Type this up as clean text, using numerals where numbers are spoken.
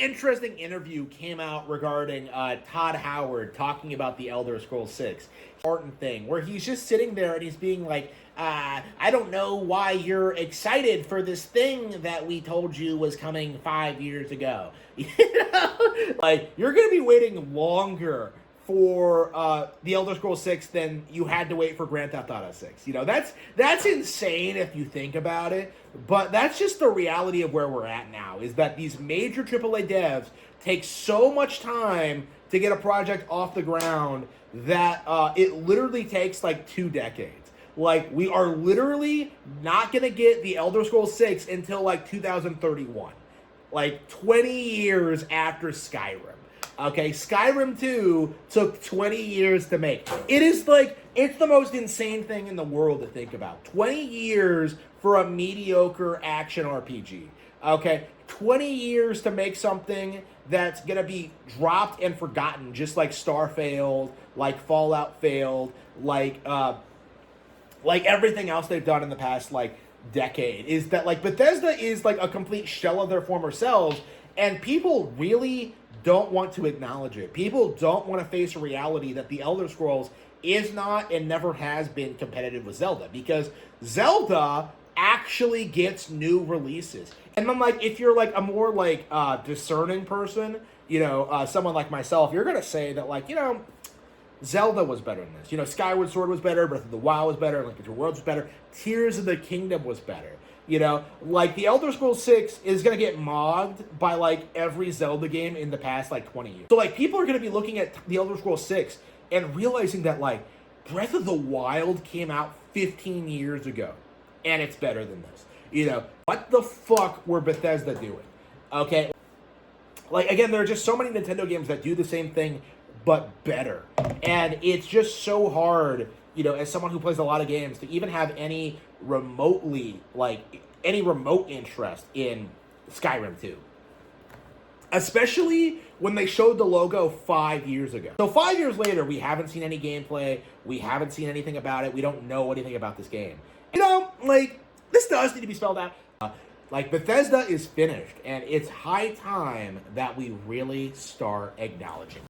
interesting interview came out regarding Todd Howard talking about the Elder Scrolls 6 important thing, where he's just sitting there and he's being like, I don't know why you're excited for this thing that we told you was coming 5 years ago. You know? Like, you're going to be waiting longer for the Elder Scrolls 6 than you had to wait for Grand Theft Auto 6. You know, that's insane if you think about it, but that's just the reality of where we're at now, is that these major AAA devs take so much time to get a project off the ground that it literally takes like 2 decades. Like, we are literally not going to get the Elder Scrolls 6 until like 2031. Like 20 years after Skyrim. Okay, Skyrim 2 took 20 years to make. It is like, it's the most insane thing in the world to think about. 20 years for a mediocre action RPG. Okay, 20 years to make something that's going to be dropped and forgotten, just like Star failed, like Fallout failed, like everything else they've done in the past, like, decade. Is that, like, Bethesda is, like, a complete shell of their former selves, and people really don't want to acknowledge it. People don't want to face a reality that the Elder Scrolls is not and never has been competitive with Zelda, because Zelda actually gets new releases. And I'm like, if you're like a more like discerning person, you know, someone like myself, you're gonna say that, like, you know, Zelda was better than this. You know, Skyward Sword was better, Breath of the Wild was better, Link Between Worlds was better, Tears of the Kingdom was better. You know, like, the Elder Scrolls 6 is going to get modded by, like, every Zelda game in the past, like, 20 years. So, like, people are going to be looking at the Elder Scrolls 6 and realizing that, like, Breath of the Wild came out 15 years ago, and it's better than this. You know, what the fuck were Bethesda doing? Okay? Like, again, there are just so many Nintendo games that do the same thing, but better. And it's just so hard, you know, as someone who plays a lot of games, to even have any remotely, like, any remote interest in Skyrim 2. Especially when they showed the logo 5 years ago. So 5 years later, we haven't seen any gameplay, we haven't seen anything about it, we don't know anything about this game. You know, like, this does need to be spelled out. Like, Bethesda is finished, and it's high time that we really start acknowledging